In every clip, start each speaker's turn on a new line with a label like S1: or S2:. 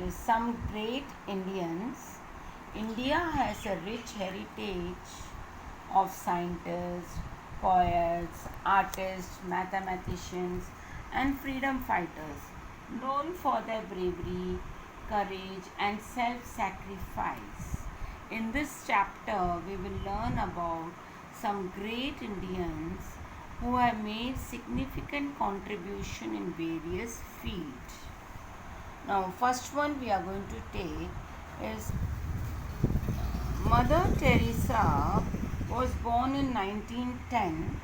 S1: some great Indians. India has a rich heritage of scientists, poets, artists, mathematicians, and freedom fighters, known for their bravery, courage, and self sacrifice. In this chapter, we will learn about some great Indians who have made significant contribution in various fields. Now, first one we are going to take is Mother Teresa was born in 1910.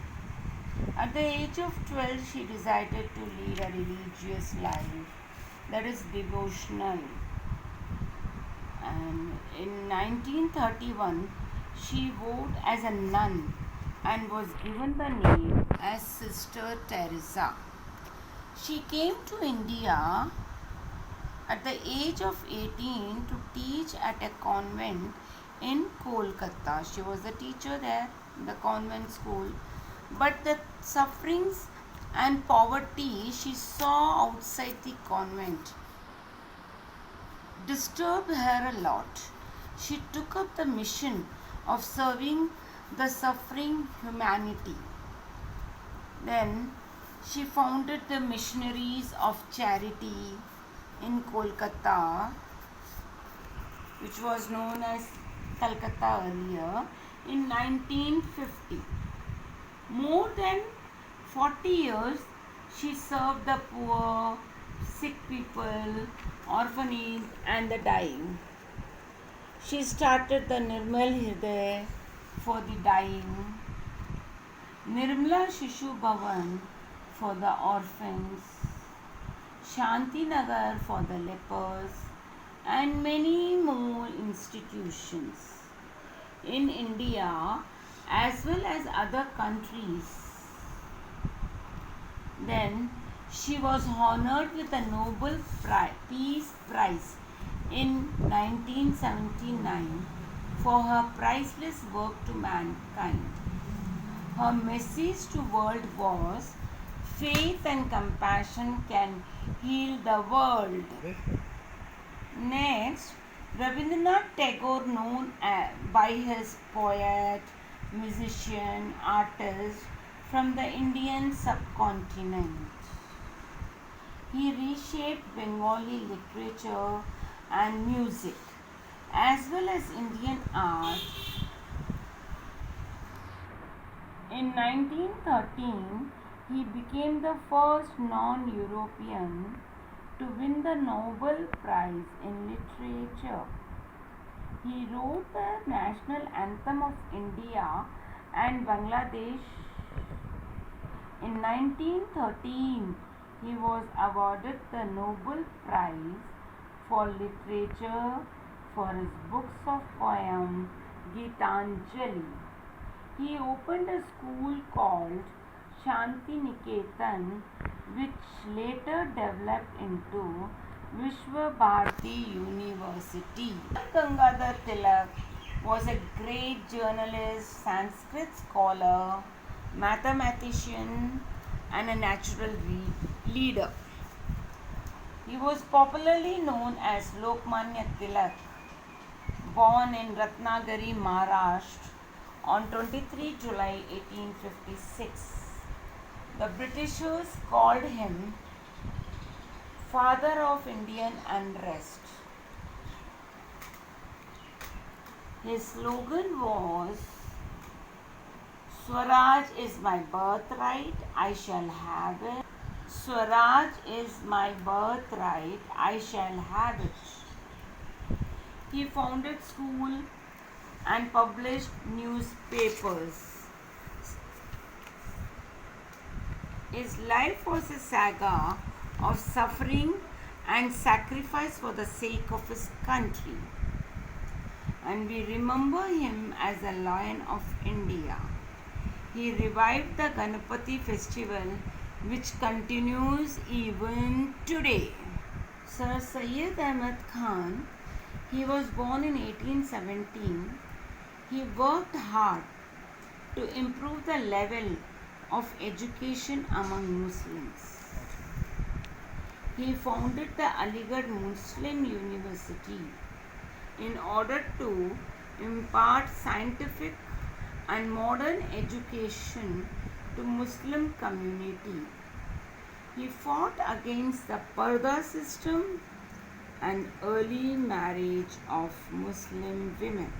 S1: At the age of 12, she decided to lead a religious life, that is devotional. And in 1931, she vowed as a nun and was given the name as Sister Teresa. She came to India at the age of 18 to teach at a convent in Kolkata. She was a teacher there in the convent school. But the sufferings and poverty she saw outside the convent disturbed her a lot. She took up the mission of serving the suffering humanity. Then she founded the Missionaries of Charity in Kolkata, which was known as Calcutta earlier, in 1950. More than 40 years she served the poor, sick people, orphanage, and the dying. She started the Nirmal Hriday for the dying, Nirmala Shishu Bhavan for the orphans, Shanti Nagar for the lepers, and many more institutions in India as well as other countries. Then she was honored with a Nobel Peace Prize in 1979 for her priceless work to mankind. Her message to world was, faith and compassion can heal the world. Next, Rabindranath Tagore, known by his poet, musician, artist from the Indian subcontinent. He reshaped Bengali literature and music as well as Indian art. In 1913, he became the first non-European to win the Nobel Prize in Literature. He wrote the national anthem of India and Bangladesh. In 1913, he was awarded the Nobel Prize for Literature for his books of poems Gitanjali. He opened a school called Shanti Niketan, which later developed into Vishwa Bharati University. Gangadhar Tilak was a great journalist, Sanskrit scholar, mathematician, and a natural leader. He was popularly known as Lokmanya Tilak, born in Ratnagiri, Maharashtra on 23 July 1856. The Britishers called him Father of Indian Unrest. His slogan was, Swaraj is my birthright, I shall have it. Swaraj is my birthright, I shall have it. He founded school and published newspapers. His life was a saga of suffering and sacrifice for the sake of his country. And we remember him as a Lion of India. He revived the Ganapati festival, which continues even today. Sir Syed Ahmad Khan, he was born in 1817. He worked hard to improve the level of education among Muslims. He founded the Aligarh Muslim University in order to impart scientific and modern education to Muslim community. He fought against the Parda system and early marriage of Muslim women.